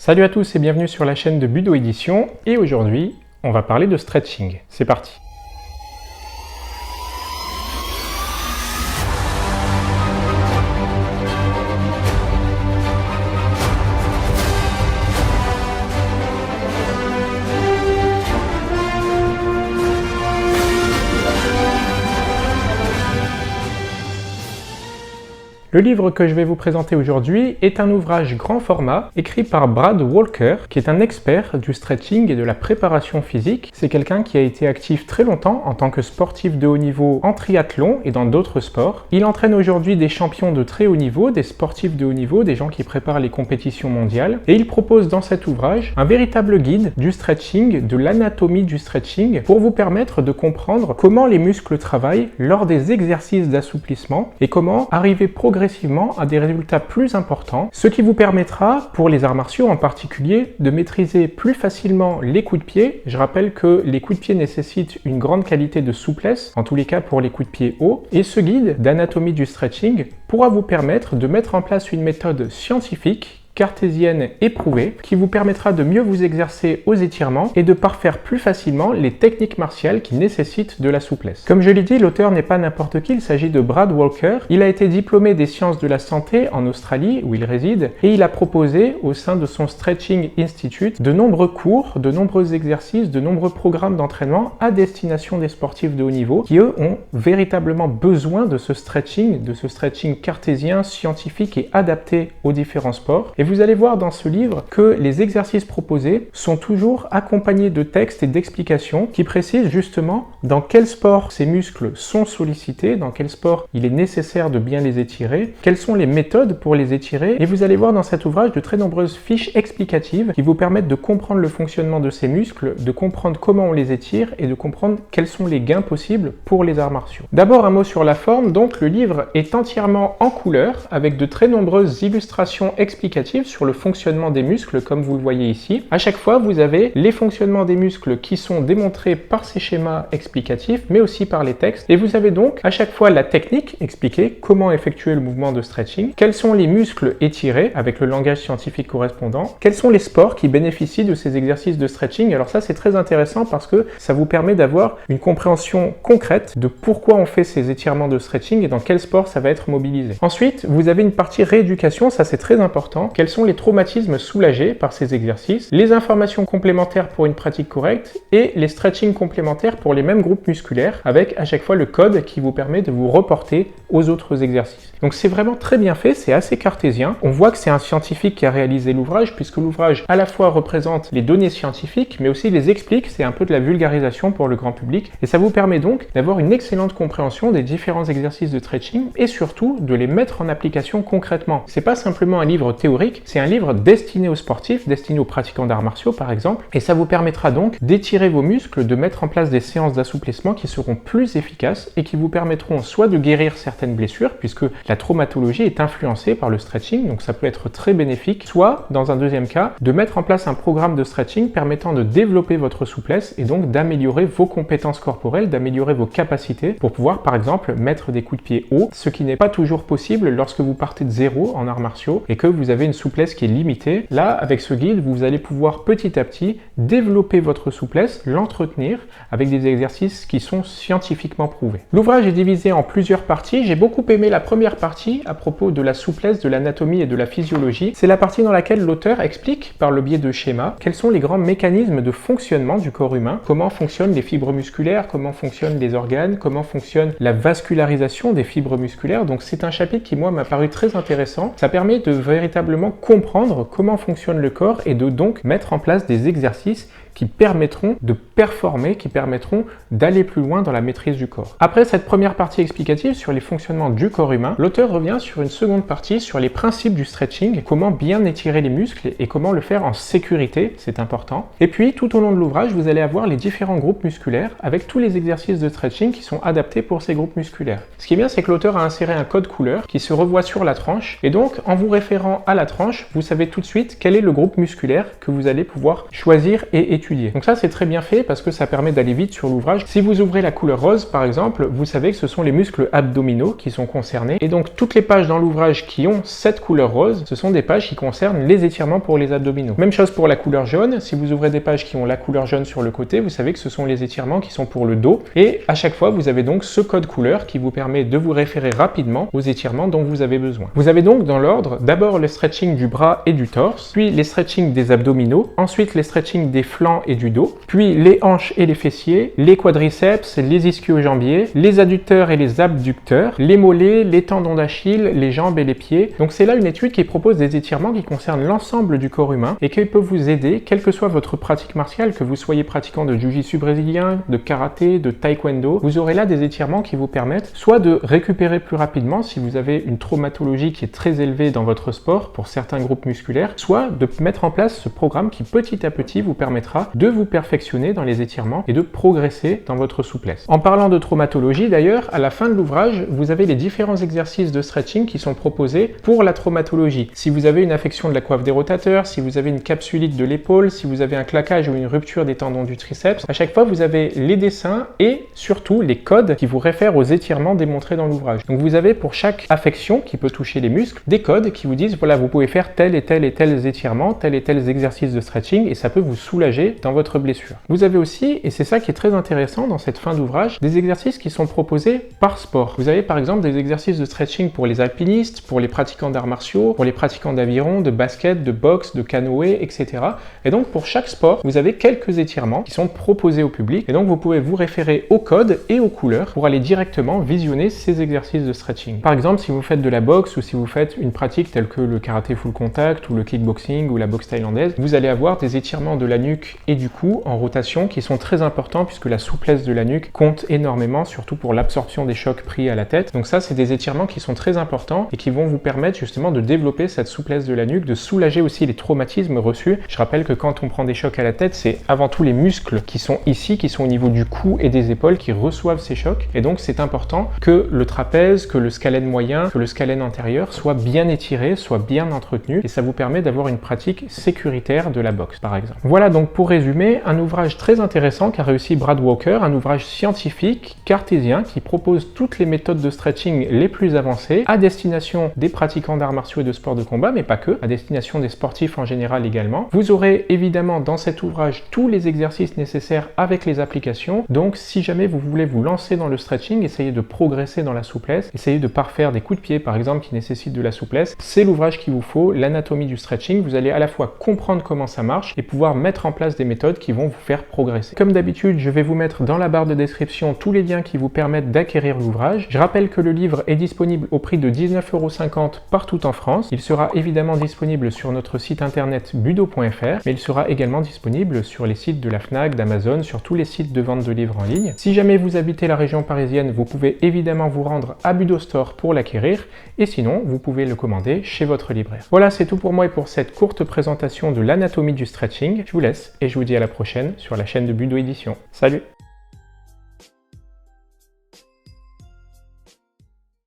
Salut à tous et bienvenue sur la chaîne de Budo Édition, et aujourd'hui on va parler de stretching. C'est parti. Le livre que je vais vous présenter aujourd'hui est un ouvrage grand format écrit par Brad Walker, qui est un expert du stretching et de la préparation physique. C'est quelqu'un qui a été actif très longtemps en tant que sportif de haut niveau en triathlon et dans d'autres sports. Il entraîne aujourd'hui des champions de très haut niveau, des sportifs de haut niveau, des gens qui préparent les compétitions mondiales. Et il propose dans cet ouvrage un véritable guide du stretching, de l'anatomie du stretching, pour vous permettre de comprendre comment les muscles travaillent lors des exercices d'assouplissement et comment arriver progressivement à des résultats plus importants, ce qui vous permettra, pour les arts martiaux en particulier, de maîtriser plus facilement les coups de pied. Je rappelle que les coups de pied nécessitent une grande qualité de souplesse, en tous les cas pour les coups de pied hauts, et ce guide d'anatomie du stretching pourra vous permettre de mettre en place une méthode scientifique cartésienne éprouvée qui vous permettra de mieux vous exercer aux étirements et de parfaire plus facilement les techniques martiales qui nécessitent de la souplesse. Comme je l'ai dit, l'auteur n'est pas n'importe qui, il s'agit de Brad Walker. Il a été diplômé des sciences de la santé en Australie où il réside et il a proposé au sein de son Stretching Institute de nombreux cours, de nombreux exercices, de nombreux programmes d'entraînement à destination des sportifs de haut niveau qui eux ont véritablement besoin de ce stretching cartésien, scientifique et adapté aux différents sports. Et vous allez voir dans ce livre que les exercices proposés sont toujours accompagnés de textes et d'explications qui précisent justement dans quel sport ces muscles sont sollicités, dans quel sport il est nécessaire de bien les étirer, quelles sont les méthodes pour les étirer. Et vous allez voir dans cet ouvrage de très nombreuses fiches explicatives qui vous permettent de comprendre le fonctionnement de ces muscles, de comprendre comment on les étire et de comprendre quels sont les gains possibles pour les arts martiaux. D'abord un mot sur la forme. Donc le livre est entièrement en couleur avec de très nombreuses illustrations explicatives sur le fonctionnement des muscles comme vous le voyez ici. À chaque fois vous avez les fonctionnements des muscles qui sont démontrés par ces schémas explicatifs mais aussi par les textes, et vous avez donc à chaque fois la technique expliquée, comment effectuer le mouvement de stretching, quels sont les muscles étirés avec le langage scientifique correspondant, quels sont les sports qui bénéficient de ces exercices de stretching. Alors ça c'est très intéressant parce que ça vous permet d'avoir une compréhension concrète de pourquoi on fait ces étirements de stretching et dans quel sport ça va être mobilisé. Ensuite vous avez une partie rééducation, ça c'est très important. Quels sont les traumatismes soulagés par ces exercices, les informations complémentaires pour une pratique correcte et les stretchings complémentaires pour les mêmes groupes musculaires avec à chaque fois le code qui vous permet de vous reporter aux autres exercices. Donc c'est vraiment très bien fait, c'est assez cartésien. On voit que c'est un scientifique qui a réalisé l'ouvrage puisque l'ouvrage à la fois représente les données scientifiques mais aussi les explique, c'est un peu de la vulgarisation pour le grand public et ça vous permet donc d'avoir une excellente compréhension des différents exercices de stretching et surtout de les mettre en application concrètement. C'est pas simplement un livre théorique, c'est un livre destiné aux sportifs, destiné aux pratiquants d'arts martiaux par exemple, et ça vous permettra donc d'étirer vos muscles, de mettre en place des séances d'assouplissement qui seront plus efficaces et qui vous permettront soit de guérir certaines blessures, puisque la traumatologie est influencée par le stretching, donc ça peut être très bénéfique, soit, dans un deuxième cas, de mettre en place un programme de stretching permettant de développer votre souplesse et donc d'améliorer vos compétences corporelles, d'améliorer vos capacités pour pouvoir par exemple mettre des coups de pied hauts, ce qui n'est pas toujours possible lorsque vous partez de zéro en arts martiaux et que vous avez une souplesse qui est limitée. Là, avec ce guide, vous allez pouvoir petit à petit développer votre souplesse, l'entretenir avec des exercices qui sont scientifiquement prouvés. L'ouvrage est divisé en plusieurs parties. J'ai beaucoup aimé la première partie à propos de la souplesse, de l'anatomie et de la physiologie. C'est la partie dans laquelle l'auteur explique, par le biais de schémas, quels sont les grands mécanismes de fonctionnement du corps humain, comment fonctionnent les fibres musculaires, comment fonctionnent les organes, comment fonctionne la vascularisation des fibres musculaires. Donc c'est un chapitre qui, moi, m'a paru très intéressant. Ça permet de véritablement comprendre comment fonctionne le corps et de donc mettre en place des exercices qui permettront de performer, qui permettront d'aller plus loin dans la maîtrise du corps. Après cette première partie explicative sur les fonctionnements du corps humain, l'auteur revient sur une seconde partie sur les principes du stretching, comment bien étirer les muscles et comment le faire en sécurité, c'est important. Et puis tout au long de l'ouvrage, vous allez avoir les différents groupes musculaires avec tous les exercices de stretching qui sont adaptés pour ces groupes musculaires. Ce qui est bien, c'est que l'auteur a inséré un code couleur qui se revoit sur la tranche et donc en vous référant à la tranche, vous savez tout de suite quel est le groupe musculaire que vous allez pouvoir choisir et étudier étudier. Donc ça c'est très bien fait parce que ça permet d'aller vite sur l'ouvrage. Si vous ouvrez la couleur rose par exemple, vous savez que ce sont les muscles abdominaux qui sont concernés et donc toutes les pages dans l'ouvrage qui ont cette couleur rose, ce sont des pages qui concernent les étirements pour les abdominaux. Même chose pour la couleur jaune, si vous ouvrez des pages qui ont la couleur jaune sur le côté, vous savez que ce sont les étirements qui sont pour le dos et à chaque fois vous avez donc ce code couleur qui vous permet de vous référer rapidement aux étirements dont vous avez besoin. Vous avez donc dans l'ordre d'abord le stretching du bras et du torse, puis les stretching des abdominaux, ensuite les stretching des flancs et du dos, puis les hanches et les fessiers, les quadriceps, les ischio-jambiers, les adducteurs et les abducteurs, les mollets, les tendons d'Achille, les jambes et les pieds. Donc c'est là une étude qui propose des étirements qui concernent l'ensemble du corps humain et qui peut vous aider, quelle que soit votre pratique martiale, que vous soyez pratiquant de jiu-jitsu brésilien, de karaté, de taekwondo, vous aurez là des étirements qui vous permettent soit de récupérer plus rapidement si vous avez une traumatologie qui est très élevée dans votre sport pour certains groupes musculaires, soit de mettre en place ce programme qui petit à petit vous permettra de vous perfectionner dans les étirements et de progresser dans votre souplesse. En parlant de traumatologie d'ailleurs, à la fin de l'ouvrage, vous avez les différents exercices de stretching qui sont proposés pour la traumatologie. Si vous avez une affection de la coiffe des rotateurs, si vous avez une capsulite de l'épaule, si vous avez un claquage ou une rupture des tendons du triceps, à chaque fois vous avez les dessins et surtout les codes qui vous réfèrent aux étirements démontrés dans l'ouvrage. Donc vous avez pour chaque affection qui peut toucher les muscles, des codes qui vous disent voilà, vous pouvez faire tel et tel étirement, tel et tel exercice de stretching et ça peut vous soulager dans votre blessure. Vous avez aussi, et c'est ça qui est très intéressant dans cette fin d'ouvrage, des exercices qui sont proposés par sport. Vous avez par exemple des exercices de stretching pour les alpinistes, pour les pratiquants d'arts martiaux, pour les pratiquants d'aviron, de basket, de boxe, de canoë, etc. Et donc pour chaque sport, vous avez quelques étirements qui sont proposés au public et donc vous pouvez vous référer aux codes et aux couleurs pour aller directement visionner ces exercices de stretching. Par exemple, si vous faites de la boxe ou si vous faites une pratique telle que le karaté full contact ou le kickboxing ou la boxe thaïlandaise, vous allez avoir des étirements de la nuque et du cou en rotation qui sont très importants puisque la souplesse de la nuque compte énormément, surtout pour l'absorption des chocs pris à la tête. Donc ça, c'est des étirements qui sont très importants et qui vont vous permettre justement de développer cette souplesse de la nuque, de soulager aussi les traumatismes reçus. Je rappelle que quand on prend des chocs à la tête, c'est avant tout les muscles qui sont ici, qui sont au niveau du cou et des épaules qui reçoivent ces chocs. Et donc c'est important que le trapèze, que le scalène moyen, que le scalène antérieur soit bien étiré, soit bien entretenu et ça vous permet d'avoir une pratique sécuritaire de la boxe par exemple. Voilà donc pour résumer, un ouvrage très intéressant qu'a réussi Brad Walker, un ouvrage scientifique, cartésien, qui propose toutes les méthodes de stretching les plus avancées à destination des pratiquants d'arts martiaux et de sports de combat, mais pas que, à destination des sportifs en général également. Vous aurez évidemment dans cet ouvrage tous les exercices nécessaires avec les applications, donc si jamais vous voulez vous lancer dans le stretching, essayez de progresser dans la souplesse, essayez de parfaire des coups de pied par exemple qui nécessitent de la souplesse, c'est l'ouvrage qu'il vous faut, l'anatomie du stretching. Vous allez à la fois comprendre comment ça marche et pouvoir mettre en place des méthodes qui vont vous faire progresser. Comme d'habitude, je vais vous mettre dans la barre de description tous les liens qui vous permettent d'acquérir l'ouvrage. Je rappelle que le livre est disponible au prix de 19,50 € partout en France. Il sera évidemment disponible sur notre site internet budo.fr, mais il sera également disponible sur les sites de la Fnac, d'Amazon, sur tous les sites de vente de livres en ligne. Si jamais vous habitez la région parisienne, vous pouvez évidemment vous rendre à Budo Store pour l'acquérir, et sinon, vous pouvez le commander chez votre libraire. Voilà, c'est tout pour moi et pour cette courte présentation de l'anatomie du stretching. Je vous laisse et je vous dis à la prochaine sur la chaîne de Budo Édition. Salut!